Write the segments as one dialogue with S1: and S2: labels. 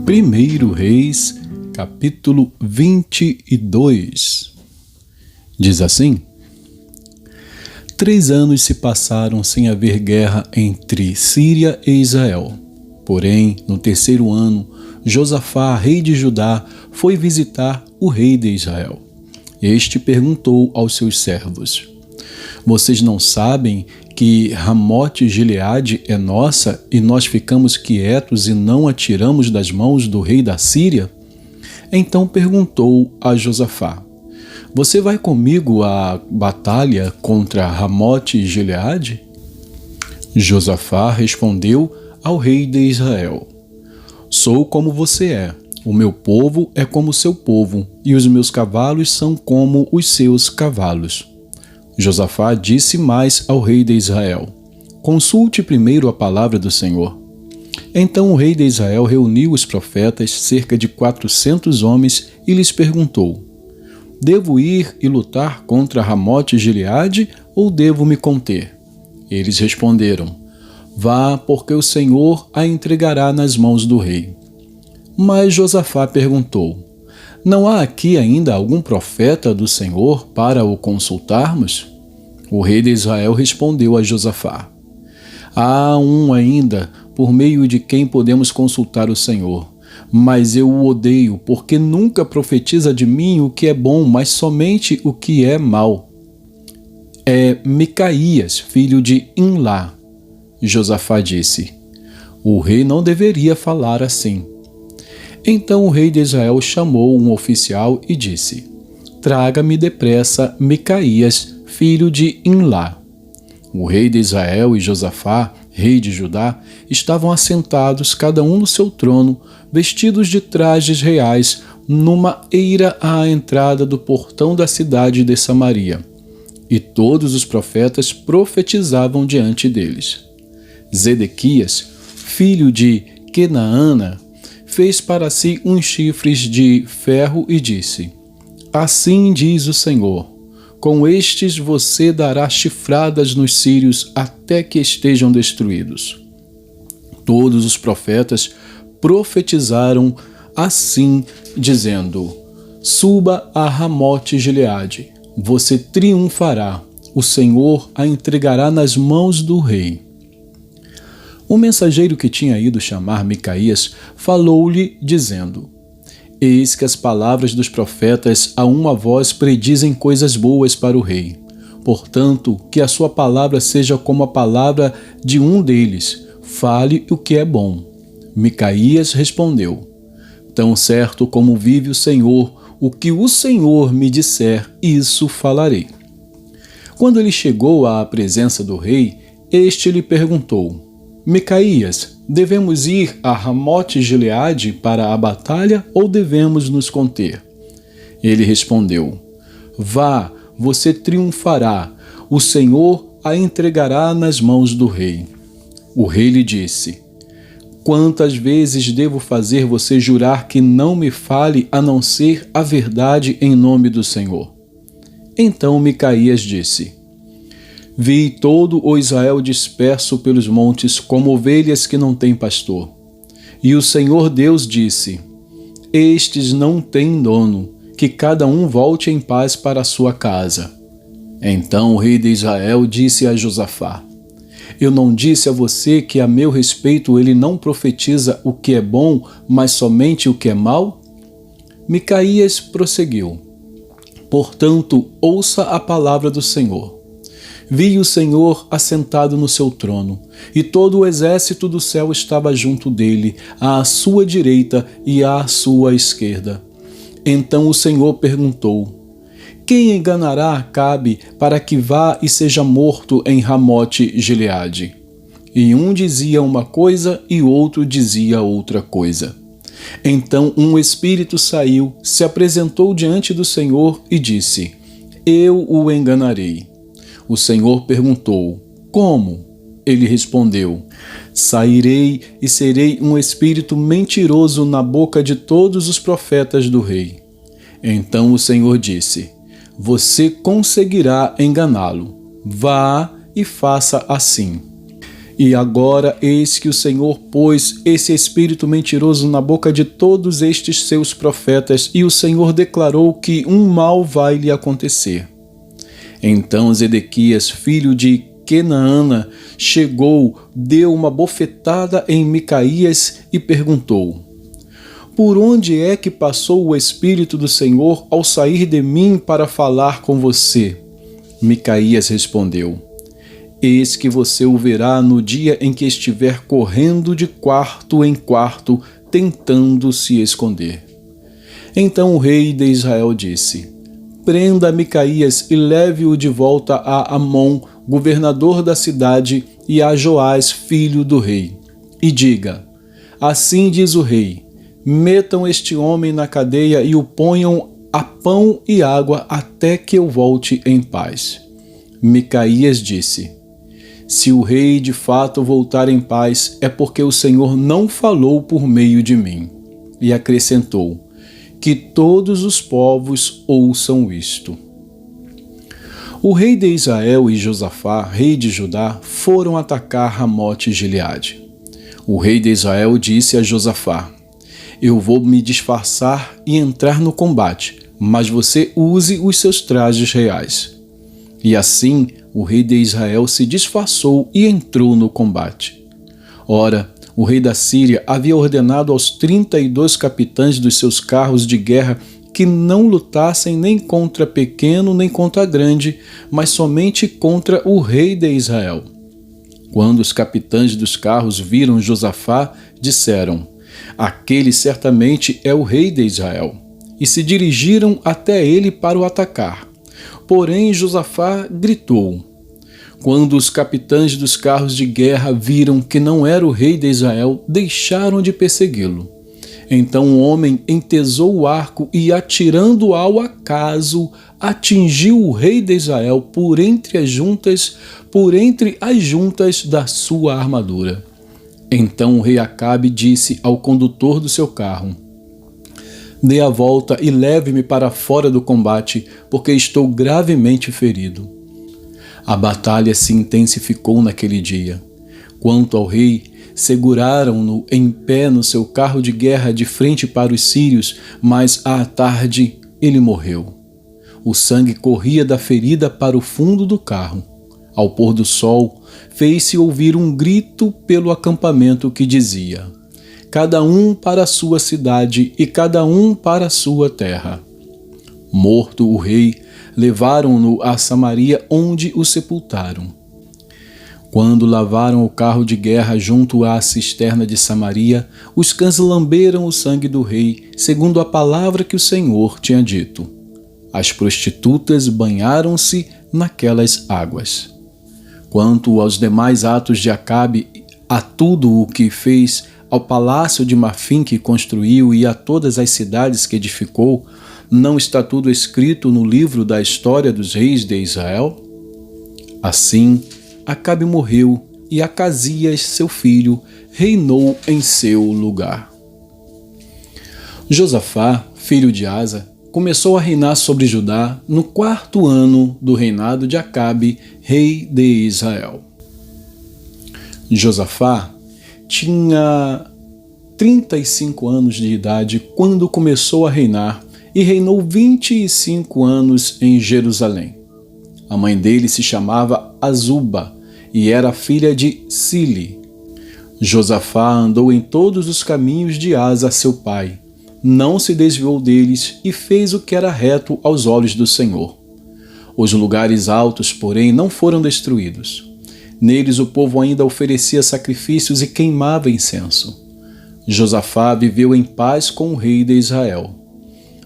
S1: Primeiro Reis, capítulo 22. Diz assim: 3 anos se passaram sem haver guerra entre Síria e Israel. Porém, no 3º ano, Josafá, rei de Judá, foi visitar o rei de Israel. Este perguntou aos seus servos: vocês não sabem que Ramote-Gileade é nossa e nós ficamos quietos e não a tiramos das mãos do rei da Síria? Então perguntou a Josafá: você vai comigo à batalha contra Ramote-Gileade? Josafá respondeu ao rei de Israel: sou como você é, o meu povo é como seu povo, e os meus cavalos são como os seus cavalos. Josafá disse mais ao rei de Israel: consulte primeiro a palavra do Senhor. Então o rei de Israel reuniu os profetas, cerca de 400 homens, e lhes perguntou: devo ir e lutar contra Ramote-Gileade ou devo me conter? Eles responderam: vá, porque o Senhor a entregará nas mãos do rei. Mas Josafá perguntou: não há aqui ainda algum profeta do Senhor para o consultarmos? O rei de Israel respondeu a Josafá: há um ainda, por meio de quem podemos consultar o Senhor. Mas eu o odeio, porque nunca profetiza de mim o que é bom, mas somente o que é mal. É Micaías, filho de Imlá. Josafá disse: o rei não deveria falar assim. Então o rei de Israel chamou um oficial e disse: traga-me depressa Micaías, filho de Imlá. O rei de Israel e Josafá, rei de Judá, estavam assentados, cada um no seu trono, vestidos de trajes reais, numa eira à entrada do portão da cidade de Samaria. E todos os profetas profetizavam diante deles. Zedequias, filho de Quenaana, fez para si uns chifres de ferro e disse: assim diz o Senhor, com estes você dará chifradas nos sírios até que estejam destruídos. Todos os profetas profetizaram assim, dizendo: suba a Ramote-Gileade, você triunfará, o Senhor a entregará nas mãos do rei. O mensageiro que tinha ido chamar Micaías falou-lhe, dizendo: eis que as palavras dos profetas a uma voz predizem coisas boas para o rei. Portanto, que a sua palavra seja como a palavra de um deles, fale o que é bom. Micaías respondeu: tão certo como vive o Senhor, o que o Senhor me disser, isso falarei. Quando ele chegou à presença do rei, este lhe perguntou: Micaías, devemos ir a Ramote-Gileade para a batalha ou devemos nos conter? Ele respondeu: vá, você triunfará, o Senhor a entregará nas mãos do rei. O rei lhe disse: quantas vezes devo fazer você jurar que não me fale a não ser a verdade em nome do Senhor? Então Micaías disse: vi todo o Israel disperso pelos montes como ovelhas que não têm pastor. E o Senhor Deus disse: estes não têm dono, que cada um volte em paz para a sua casa. Então o rei de Israel disse a Josafá: eu não disse a você que a meu respeito ele não profetiza o que é bom, mas somente o que é mal? Micaías prosseguiu: portanto, ouça a palavra do Senhor. Vi o Senhor assentado no seu trono, e todo o exército do céu estava junto dele, à sua direita e à sua esquerda. Então o Senhor perguntou: quem enganará Acabe para que vá e seja morto em Ramote-Gileade? E um dizia uma coisa e outro dizia outra coisa. Então um espírito saiu, se apresentou diante do Senhor e disse: eu o enganarei. O Senhor perguntou: como? Ele respondeu: sairei e serei um espírito mentiroso na boca de todos os profetas do rei. Então o Senhor disse: você conseguirá enganá-lo. Vá e faça assim. E agora eis que o Senhor pôs esse espírito mentiroso na boca de todos estes seus profetas, e o Senhor declarou que um mal vai lhe acontecer. Então Zedequias, filho de Quenaana, chegou, deu uma bofetada em Micaías e perguntou: por onde é que passou o Espírito do Senhor ao sair de mim para falar com você? Micaías respondeu: eis que você o verá no dia em que estiver correndo de quarto em quarto, tentando se esconder. Então o rei de Israel disse: prenda Micaías e leve-o de volta a Amon, governador da cidade, e a Joás, filho do rei. E diga: assim diz o rei, metam este homem na cadeia e o ponham a pão e água até que eu volte em paz. Micaías disse: se o rei de fato voltar em paz, é porque o Senhor não falou por meio de mim. E acrescentou: que todos os povos ouçam isto. O rei de Israel e Josafá, rei de Judá, foram atacar Ramote Gileade. O rei de Israel disse a Josafá: eu vou me disfarçar e entrar no combate, mas você use os seus trajes reais. E assim o rei de Israel se disfarçou e entrou no combate. Ora, o rei da Síria havia ordenado aos 32 capitães dos seus carros de guerra que não lutassem nem contra pequeno nem contra grande, mas somente contra o rei de Israel. Quando os capitães dos carros viram Josafá, disseram: aquele certamente é o rei de Israel, e se dirigiram até ele para o atacar. Porém Josafá gritou. Quando os capitães dos carros de guerra viram que não era o rei de Israel, deixaram de persegui-lo. Então o homem entesou o arco e, atirando ao acaso, atingiu o rei de Israel por entre as juntas da sua armadura. Então o rei Acabe disse ao condutor do seu carro: dê a volta e leve-me para fora do combate, porque estou gravemente ferido. A batalha se intensificou naquele dia. Quanto ao rei, seguraram-no em pé no seu carro de guerra de frente para os sírios, mas à tarde ele morreu. O sangue corria da ferida para o fundo do carro. Ao pôr do sol, fez-se ouvir um grito pelo acampamento que dizia: cada um para a sua cidade e cada um para a sua terra. Morto o rei, levaram-no a Samaria, onde o sepultaram. Quando lavaram o carro de guerra junto à cisterna de Samaria, os cães lamberam o sangue do rei, segundo a palavra que o Senhor tinha dito. As prostitutas banharam-se naquelas águas. Quanto aos demais atos de Acabe, a tudo o que fez, ao palácio de marfim que construiu e a todas as cidades que edificou, não está tudo escrito no livro da história dos reis de Israel? Assim, Acabe morreu e Acasias, seu filho, reinou em seu lugar. Josafá, filho de Asa, começou a reinar sobre Judá no 4º ano do reinado de Acabe, rei de Israel. Josafá tinha 35 anos de idade quando começou a reinar e reinou 25 anos em Jerusalém. A mãe dele se chamava Azuba e era filha de Sili. Josafá andou em todos os caminhos de Asa, seu pai, não se desviou deles e fez o que era reto aos olhos do Senhor. Os lugares altos, porém, não foram destruídos. Neles o povo ainda oferecia sacrifícios e queimava incenso. Josafá viveu em paz com o rei de Israel.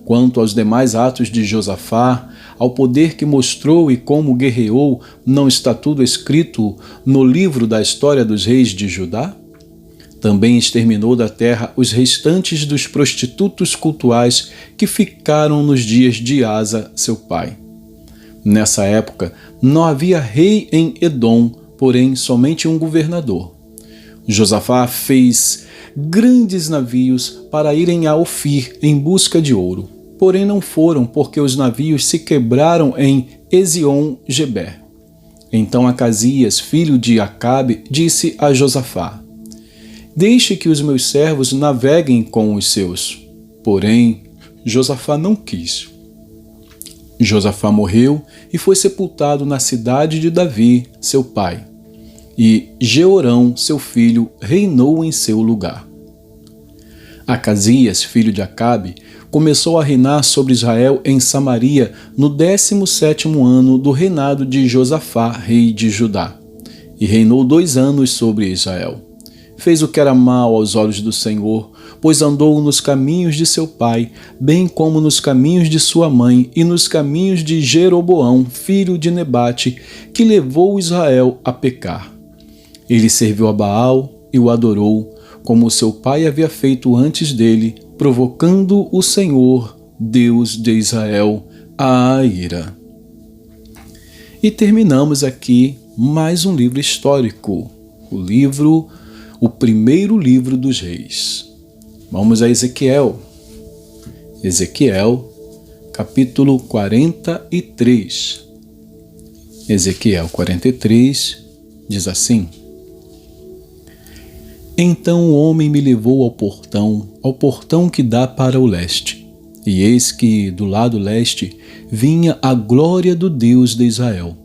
S1: Quanto aos demais atos de Josafá, ao poder que mostrou e como guerreou, não está tudo escrito no livro da história dos reis de Judá? Também exterminou da terra os restantes dos prostitutos cultuais que ficaram nos dias de Asa, seu pai. Nessa época, não havia rei em Edom, porém somente um governador. Josafá fez grandes navios para irem a Ofir em busca de ouro. porém não foram, porque os navios se quebraram em Ezion-Geber. Então Acasias, filho de Acabe, disse a Josafá: deixe que os meus servos naveguem com os seus. Porém, Josafá não quis. Josafá morreu e foi sepultado na cidade de Davi, seu pai. E Jeorão, seu filho, reinou em seu lugar. Acasias, filho de Acabe, começou a reinar sobre Israel em Samaria no 17º ano do reinado de Josafá, rei de Judá, e reinou 2 anos sobre Israel. Fez o que era mal aos olhos do Senhor, pois andou nos caminhos de seu pai, bem como nos caminhos de sua mãe e nos caminhos de Jeroboão, filho de Nebate, que levou Israel a pecar. Ele serviu a Baal e o adorou, como seu pai havia feito antes dele, provocando o Senhor, Deus de Israel, à ira. E terminamos aqui mais um livro histórico, o primeiro livro dos reis. Vamos a Ezequiel. Ezequiel, capítulo 43. Ezequiel 43 diz assim: Então o homem me levou ao portão que dá para o leste. E eis que, do lado leste, vinha a glória do Deus de Israel.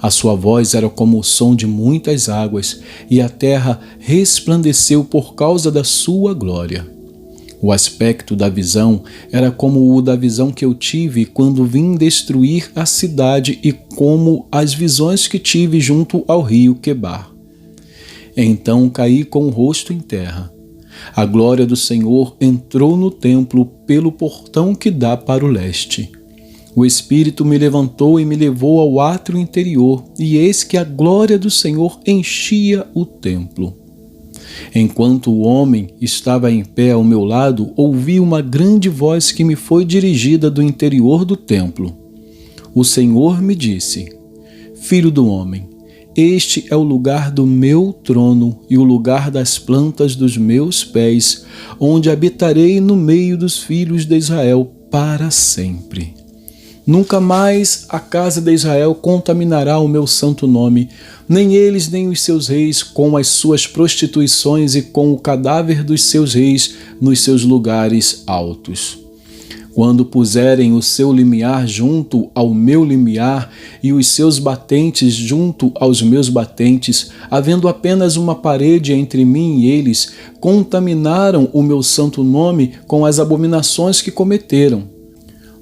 S1: A sua voz era como o som de muitas águas, e a terra resplandeceu por causa da sua glória. O aspecto da visão era como o da visão que eu tive quando vim destruir a cidade e como as visões que tive junto ao rio Quebar. Então caí com o rosto em terra. A glória do Senhor entrou no templo pelo portão que dá para o leste. O Espírito me levantou e me levou ao átrio interior, e eis que a glória do Senhor enchia o templo. Enquanto o homem estava em pé ao meu lado, ouvi uma grande voz que me foi dirigida do interior do templo. O Senhor me disse: Filho do homem, este é o lugar do meu trono e o lugar das plantas dos meus pés, onde habitarei no meio dos filhos de Israel para sempre. Nunca mais a casa de Israel contaminará o meu santo nome, nem eles nem os seus reis com as suas prostituições e com o cadáver dos seus reis nos seus lugares altos. Quando puserem o seu limiar junto ao meu limiar e os seus batentes junto aos meus batentes, havendo apenas uma parede entre mim e eles, contaminaram o meu santo nome com as abominações que cometeram.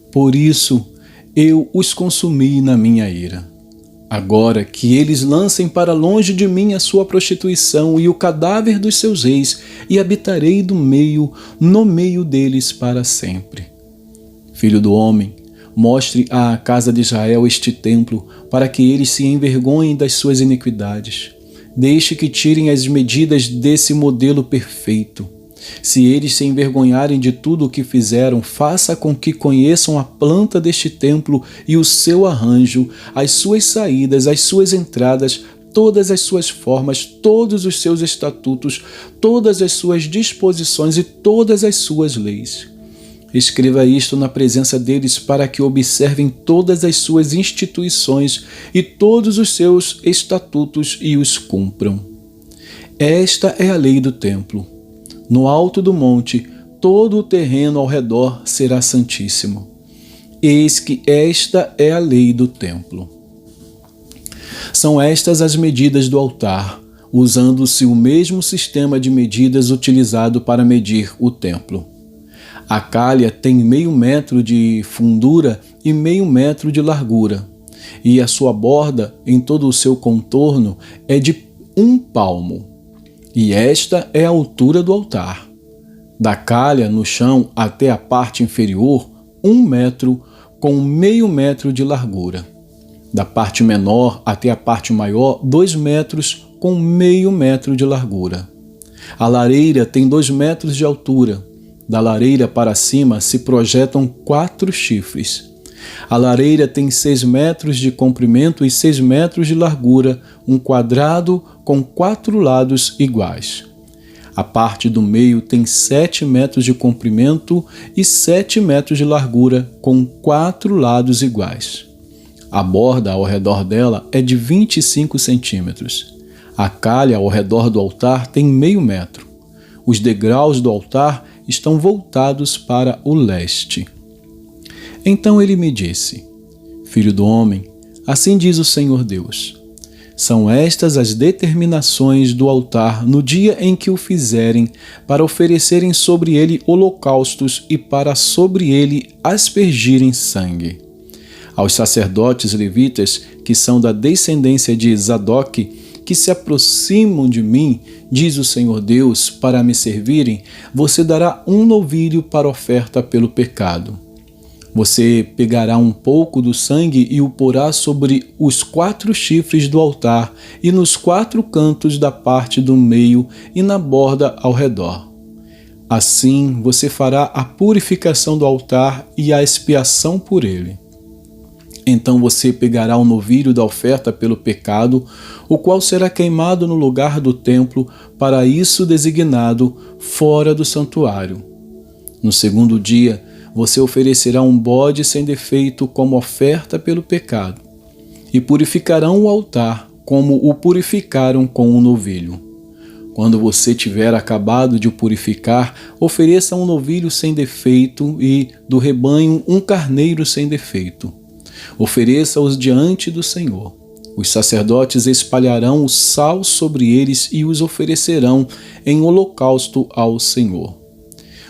S1: Por isso, eu os consumi na minha ira. Agora que eles lancem para longe de mim a sua prostituição e o cadáver dos seus reis, e habitarei no meio deles para sempre. Filho do homem, mostre à casa de Israel este templo, para que eles se envergonhem das suas iniquidades. Deixe que tirem as medidas desse modelo perfeito. Se eles se envergonharem de tudo o que fizeram, faça com que conheçam a planta deste templo e o seu arranjo, as suas saídas, as suas entradas, todas as suas formas, todos os seus estatutos, todas as suas disposições e todas as suas leis. Escreva isto na presença deles para que observem todas as suas instituições e todos os seus estatutos e os cumpram. Esta é a lei do templo. No alto do monte, todo o terreno ao redor será santíssimo. Eis que esta é a lei do templo. São estas as medidas do altar, usando-se o mesmo sistema de medidas utilizado para medir o templo. A calha tem 0,5 metro de fundura e 0,5 metro de largura, e a sua borda, em todo o seu contorno, é de 1 palmo. E esta é a altura do altar. Da calha no chão até a parte inferior, 1 metro com 0,5 metro de largura. Da parte menor até a parte maior, 2 metros com 0,5 metro de largura. A lareira tem 2 metros de altura. Da lareira para cima se projetam 4 chifres. A lareira tem 6 metros de comprimento e 6 metros de largura, um quadrado com 4 lados iguais. A parte do meio tem 7 metros de comprimento e 7 metros de largura, com 4 lados iguais. A borda ao redor dela é de 25 centímetros. A calha ao redor do altar tem meio metro. Os degraus do altar estão voltados para o leste. Então ele me disse: Filho do homem, assim diz o Senhor Deus: são estas as determinações do altar no dia em que o fizerem, para oferecerem sobre ele holocaustos e para sobre ele aspergirem sangue. Aos sacerdotes levitas, que são da descendência de Zadoque, que se aproximam de mim, diz o Senhor Deus, para me servirem, você dará um novilho para oferta pelo pecado. Você pegará um pouco do sangue e o porá sobre os 4 chifres do altar e nos 4 cantos da parte do meio e na borda ao redor. Assim você fará a purificação do altar e a expiação por ele. Então você pegará o novilho da oferta pelo pecado, o qual será queimado no lugar do templo, para isso designado, fora do santuário. No segundo dia, você oferecerá um bode sem defeito como oferta pelo pecado, e purificarão o altar, como o purificaram com o novilho. Quando você tiver acabado de o purificar, ofereça um novilho sem defeito e, do rebanho, um carneiro sem defeito. Ofereça-os diante do Senhor. Os sacerdotes espalharão o sal sobre eles e os oferecerão em holocausto ao Senhor.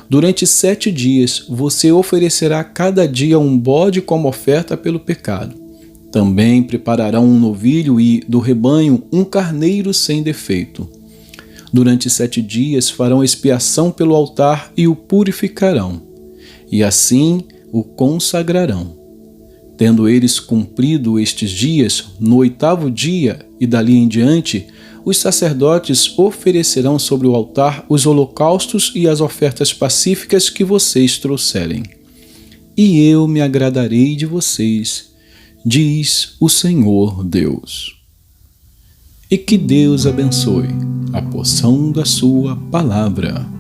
S1: Durante 7 dias, você oferecerá cada dia um bode como oferta pelo pecado. Também prepararão um novilho e, do rebanho, um carneiro sem defeito. Durante 7 dias farão expiação pelo altar e o purificarão, e assim o consagrarão. Tendo eles cumprido estes dias, no 8º dia e dali em diante, os sacerdotes oferecerão sobre o altar os holocaustos e as ofertas pacíficas que vocês trouxerem. E eu me agradarei de vocês, diz o Senhor Deus. E que Deus abençoe a porção da sua palavra.